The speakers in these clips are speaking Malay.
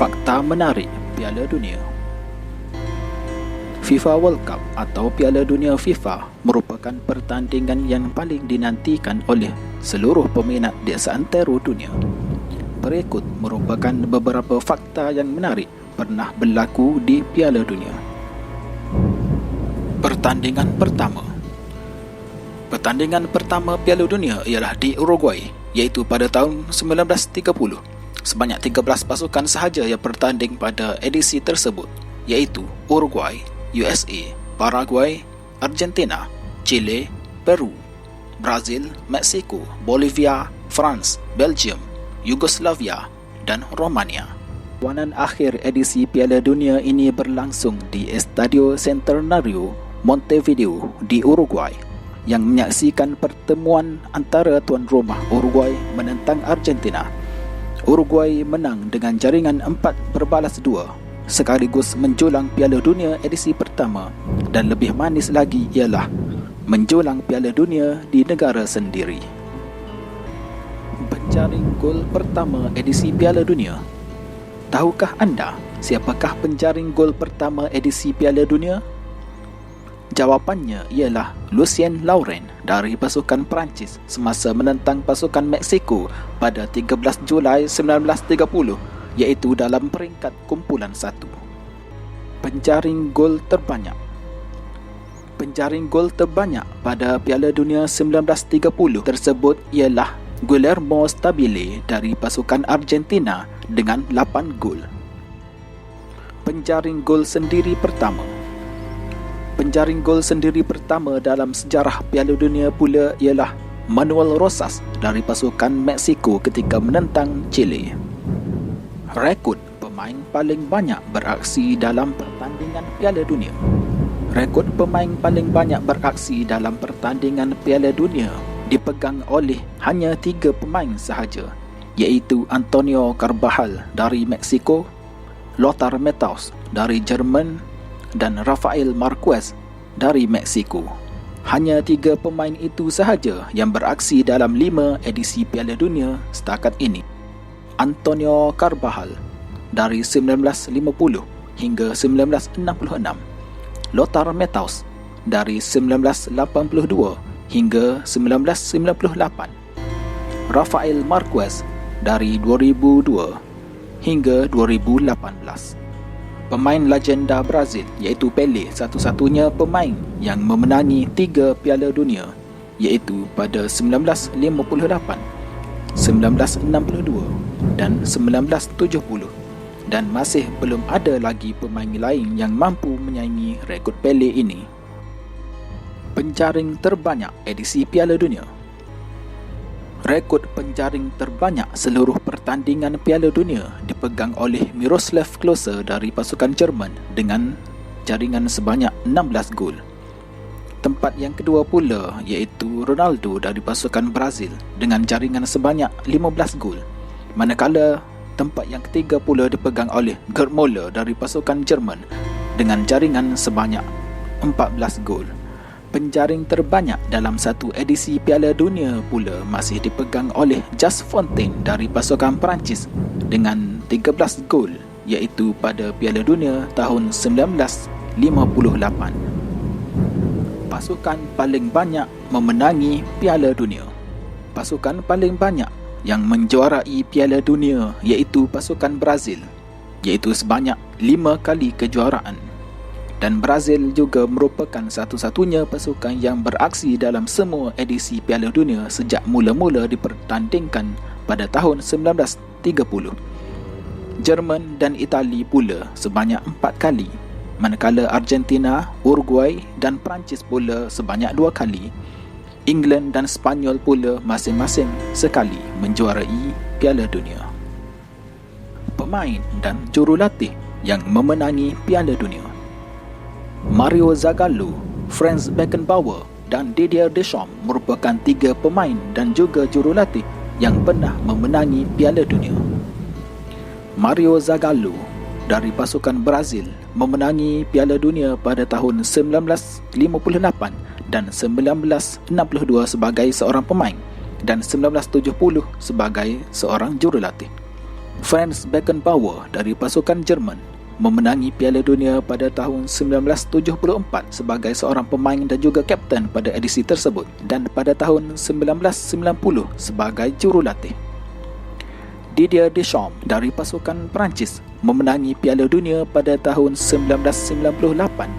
Fakta menarik Piala Dunia. FIFA World Cup atau Piala Dunia FIFA merupakan pertandingan yang paling dinantikan oleh seluruh peminat di seantero dunia. Berikut merupakan beberapa fakta yang menarik pernah berlaku di Piala Dunia. Pertandingan pertama Piala Dunia ialah di Uruguay, iaitu pada tahun 1930. Sebanyak 13 pasukan sahaja yang bertanding pada edisi tersebut, iaitu Uruguay, USA, Paraguay, Argentina, Chile, Peru, Brazil, Meksiko, Bolivia, France, Belgium, Yugoslavia, dan Romania. Perlawanan akhir edisi Piala Dunia ini berlangsung di Estadio Centenario, Montevideo di Uruguay, yang menyaksikan pertemuan antara tuan rumah Uruguay menentang Argentina. Uruguay menang dengan jaringan 4-2, sekaligus menjulang Piala Dunia edisi pertama, dan lebih manis lagi ialah menjulang Piala Dunia di negara sendiri. Penjaring gol pertama edisi Piala Dunia. Tahukah anda siapakah penjaring gol pertama edisi Piala Dunia? Jawapannya ialah Lucien Laurent dari pasukan Perancis semasa menentang pasukan Meksiko pada 13 Julai 1930, iaitu dalam peringkat kumpulan 1. Penjaring gol terbanyak. Penjaring gol terbanyak pada Piala Dunia 1930 tersebut ialah Guillermo Stabile dari pasukan Argentina dengan 8 gol. Penjaring gol sendiri pertama. Penjaring gol sendiri pertama dalam sejarah Piala Dunia pula ialah Manuel Rosas dari pasukan Meksiko ketika menentang Chile. Rekod pemain paling banyak beraksi dalam pertandingan Piala Dunia. Rekod pemain paling banyak beraksi dalam pertandingan Piala Dunia dipegang oleh hanya 3 pemain sahaja, iaitu Antonio Carvajal dari Meksiko, Lothar Matthaus dari Jerman, dan Rafael Marquez dari Meksiko. Hanya 3 pemain itu sahaja yang beraksi dalam 5 edisi Piala Dunia setakat ini. Antonio Carvajal dari 1950 hingga 1966, Lothar Matthaus dari 1982 hingga 1998, Rafael Marquez dari 2002 hingga 2018. Pemain legenda Brazil iaitu Pelé satu-satunya pemain yang memenangi 3 Piala Dunia, iaitu pada 1958, 1962 dan 1970, dan masih belum ada lagi pemain lain yang mampu menyaingi rekod Pelé ini. Penjaring terbanyak edisi Piala Dunia. Rekod penjaring terbanyak seluruh pertandingan Piala Dunia dipegang oleh Miroslav Klose dari pasukan Jerman dengan jaringan sebanyak 16 gol. Tempat yang kedua pula iaitu Ronaldo dari pasukan Brazil dengan jaringan sebanyak 15 gol. Manakala tempat yang ketiga pula dipegang oleh Gerd Müller dari pasukan Jerman dengan jaringan sebanyak 14 gol. Penjaring terbanyak dalam satu edisi Piala Dunia pula masih dipegang oleh Just Fontaine dari pasukan Perancis dengan 13 gol, iaitu pada Piala Dunia tahun 1958. Pasukan paling banyak memenangi Piala Dunia. Pasukan paling banyak yang menjuarai Piala Dunia iaitu pasukan Brazil, iaitu sebanyak 5 kali kejuaraan. Dan Brazil juga merupakan satu-satunya pasukan yang beraksi dalam semua edisi Piala Dunia sejak mula-mula dipertandingkan pada tahun 1930. Jerman dan Itali pula sebanyak 4 kali, manakala Argentina, Uruguay dan Perancis pula sebanyak 2 kali. England dan Spanyol pula masing-masing sekali menjuarai Piala Dunia. Pemain dan jurulatih yang memenangi Piala Dunia. Mario Zagallo, Franz Beckenbauer dan Didier Deschamps merupakan 3 pemain dan juga jurulatih yang pernah memenangi Piala Dunia. Mario Zagallo dari pasukan Brazil memenangi Piala Dunia pada tahun 1958 dan 1962 sebagai seorang pemain dan 1970 sebagai seorang jurulatih. Franz Beckenbauer dari pasukan Jerman memenangi Piala Dunia pada tahun 1974 sebagai seorang pemain dan juga kapten pada edisi tersebut, dan pada tahun 1990 sebagai jurulatih. Didier Deschamps dari pasukan Perancis memenangi Piala Dunia pada tahun 1998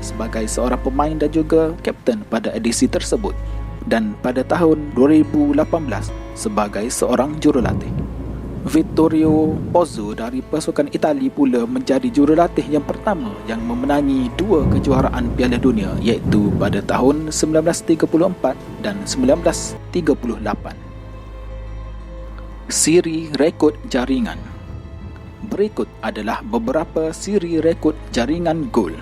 sebagai seorang pemain dan juga kapten pada edisi tersebut, dan pada tahun 2018 sebagai seorang jurulatih. Vittorio Pozzo dari pasukan Itali pula menjadi jurulatih yang pertama yang memenangi 2 kejuaraan Piala Dunia, iaitu pada tahun 1934 dan 1938. Siri rekod jaringan. Berikut adalah beberapa siri rekod jaringan gol.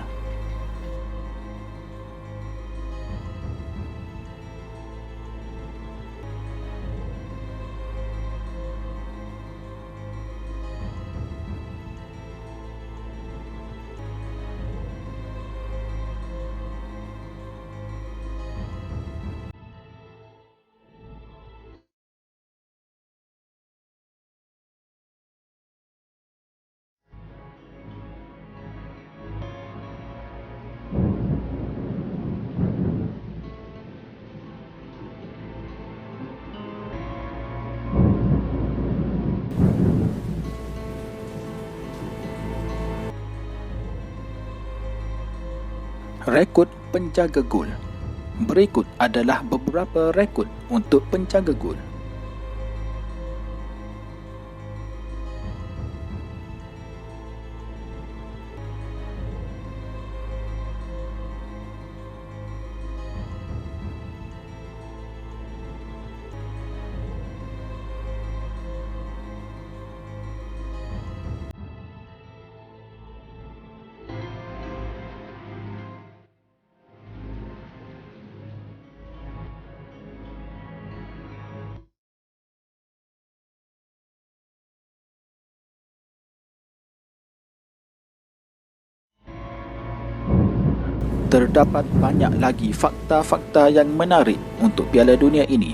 Rekod penjaga gol. Berikut adalah beberapa rekod untuk penjaga gol. Terdapat banyak lagi fakta-fakta yang menarik untuk Piala Dunia ini.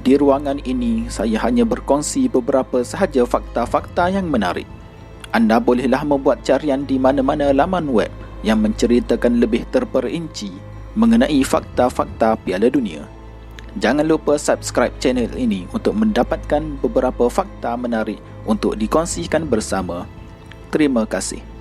Di ruangan ini, saya hanya berkongsi beberapa sahaja fakta-fakta yang menarik. Anda bolehlah membuat carian di mana-mana laman web yang menceritakan lebih terperinci mengenai fakta-fakta Piala Dunia. Jangan lupa subscribe channel ini untuk mendapatkan beberapa fakta menarik untuk dikongsikan bersama. Terima kasih.